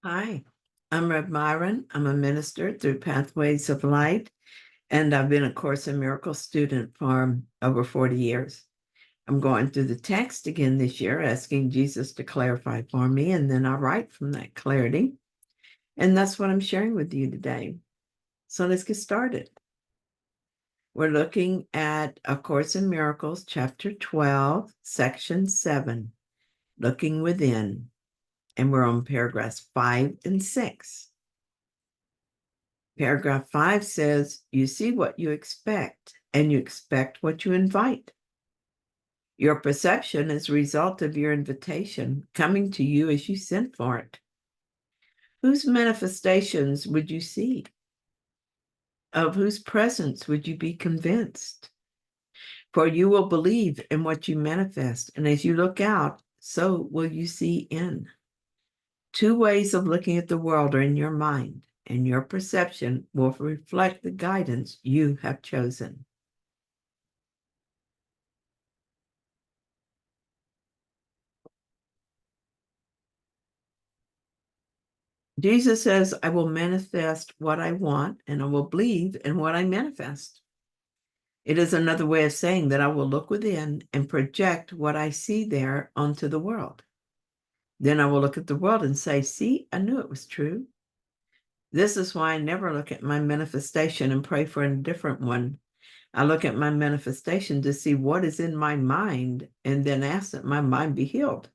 Hi, I'm Rev Myron. I'm a minister through Pathways of Light, and I've been a Course in Miracles student for over 40 years. I'm going through the text again this year, asking Jesus to clarify for me, and then I write from that clarity. And that's what I'm sharing with you today. So let's get started. We're looking at A Course in Miracles, Chapter 12, Section 7, Looking Within, and we're on paragraphs 5 and 6. Paragraph 5 says, you see what you expect, and you expect what you invite. Your perception is a result of your invitation coming to you as you sent for it. Whose manifestations would you see? Of whose presence would you be convinced? For you will believe in what you manifest, and as you look out, so will you see in. Two ways of looking at the world are in your mind, and your perception will reflect the guidance you have chosen. Jesus says, I will manifest what I want, and I will believe in what I manifest. It is another way of saying that I will look within and project what I see there onto the world. Then I will look at the world and say, see, I knew it was true. This is why I never look at my manifestation and pray for a different one. I look at my manifestation to see what is in my mind and then ask that my mind be healed.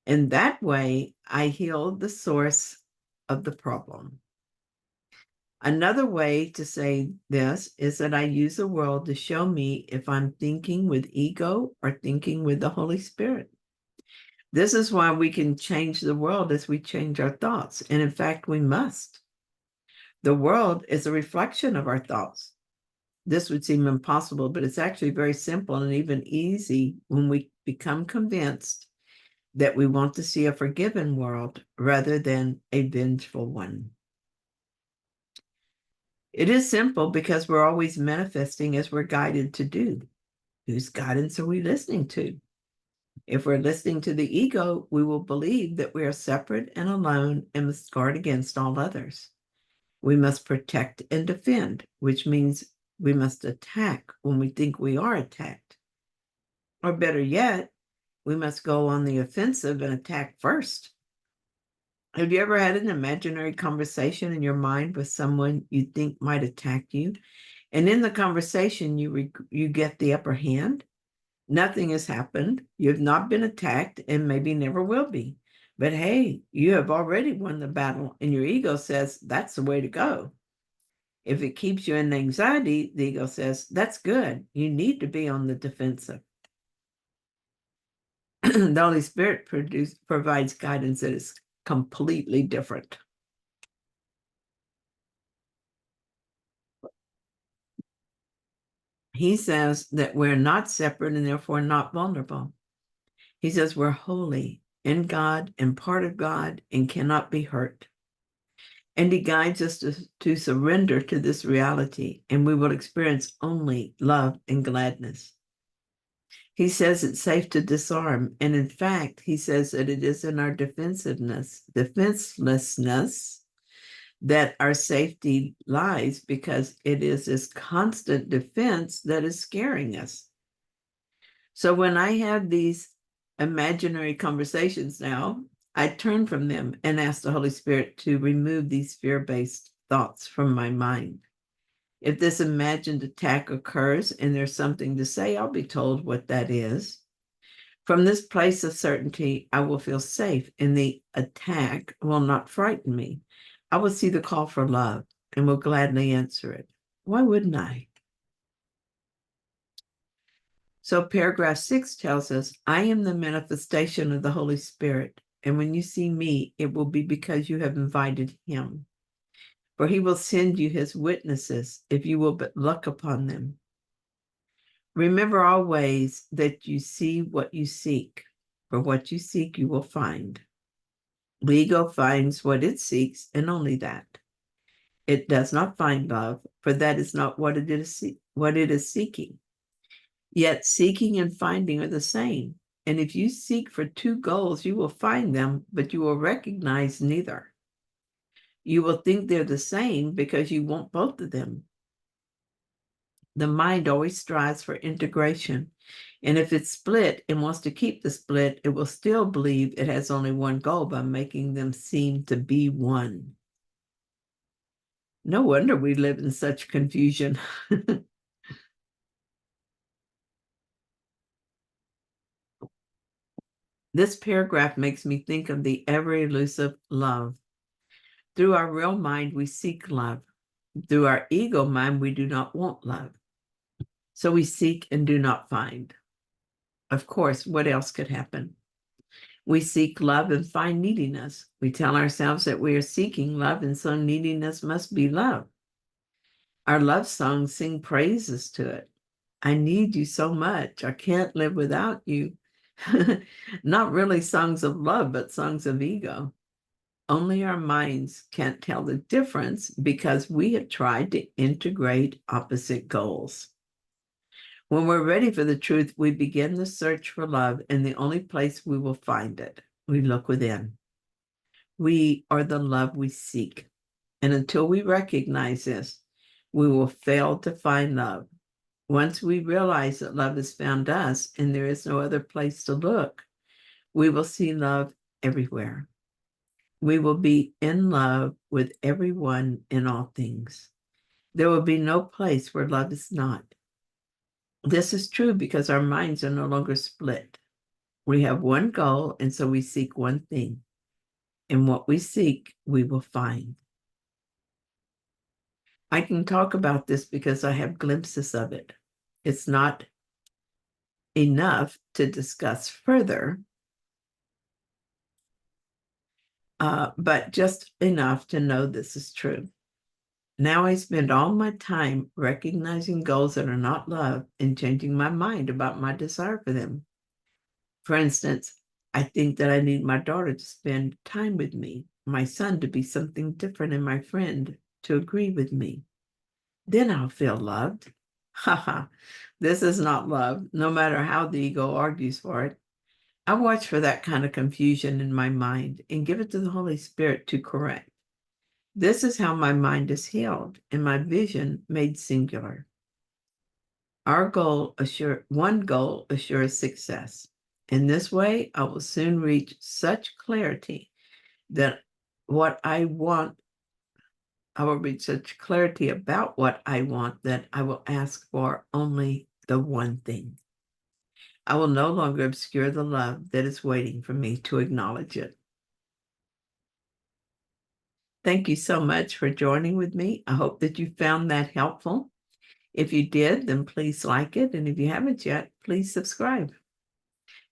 In that way, I heal the source of the problem. Another way to say this is that I use the world to show me if I'm thinking with ego or thinking with the Holy Spirit. This is why we can change the world as we change our thoughts. And in fact, we must. The world is a reflection of our thoughts. This would seem impossible, but it's actually very simple and even easy when we become convinced that we want to see a forgiven world rather than a vengeful one. It is simple because we're always manifesting as we're guided to do. Whose guidance are we listening to? If we're listening to the ego, we will believe that we are separate and alone and must guard against all others. We must protect and defend, which means we must attack when we think we are attacked. Or better yet, we must go on the offensive and attack first. Have you ever had an imaginary conversation in your mind with someone you think might attack you? And in the conversation, you get the upper hand? Nothing has happened. You've not been attacked and maybe never will be. But hey, you have already won the battle, and your ego says that's the way to go. If it keeps you in anxiety, the ego says that's good. You need to be on the defensive. The Holy Spirit provides guidance that is completely different. He says that we're not separate and therefore not vulnerable. He says we're holy in God and part of God and cannot be hurt. And he guides us to surrender to this reality, and we will experience only love and gladness. He says it's safe to disarm. And in fact, he says that it is in our defenselessness, that our safety lies, because it is this constant defense that is scaring us. So when I have these imaginary conversations now, I turn from them and ask the Holy Spirit to remove these fear-based thoughts from my mind. If this imagined attack occurs and there's something to say, I'll be told what that is. From this place of certainty, I will feel safe, and the attack will not frighten me. I will see the call for love and will gladly answer it. Why wouldn't I? So paragraph 6 tells us, I am the manifestation of the Holy Spirit, and when you see me, it will be because you have invited him. For he will send you his witnesses if you will but look upon them. Remember always that you see what you seek, for what you seek you will find. The ego finds what it seeks, and only that. It does not find love, for that is not what it is seeking. Yet seeking and finding are the same, And if you seek for two goals, you will find them, but you will recognize neither. You will think they're the same because you want both of them. The mind always strives for integration. And if it's split and wants to keep the split, it will still believe it has only one goal by making them seem to be one. No wonder we live in such confusion. This paragraph makes me think of the ever-elusive love. Through our real mind, we seek love. Through our ego mind, we do not want love. So we seek and do not find. Of course, what else could happen? We seek love and find neediness. We tell ourselves that we are seeking love, and so neediness must be love. Our love songs sing praises to it. I need you so much. I can't live without you. Not really songs of love, but songs of ego. Only our minds can't tell the difference because we have tried to integrate opposite goals. When we're ready for the truth, we begin the search for love, and the only place we will find it, we look within. We are the love we seek. And until we recognize this, we will fail to find love. Once we realize that love has found us and there is no other place to look, we will see love everywhere. We will be in love with everyone in all things. There will be no place where love is not. This is true because our minds are no longer split. We have one goal, and so we seek one thing. And what we seek, we will find. I can talk about this because I have glimpses of it. It's not enough to discuss further, but just enough to know this is true. Now I spend all my time recognizing goals that are not love and changing my mind about my desire for them. For instance, I think that I need my daughter to spend time with me, my son to be something different, and my friend to agree with me. Then I'll feel loved. Haha, this is not love, no matter how the ego argues for it. I watch for that kind of confusion in my mind and give it to the Holy Spirit to correct. This is how my mind is healed and my vision made singular. One goal assures success. In this way, I will soon reach such clarity that I will reach such clarity about what I want that I will ask for only the one thing. I will no longer obscure the love that is waiting for me to acknowledge it. Thank you so much for joining with me. I hope that you found that helpful. If you did, then please like it. And if you haven't yet, please subscribe.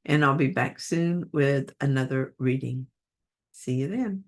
And I'll be back soon with another reading. See you then.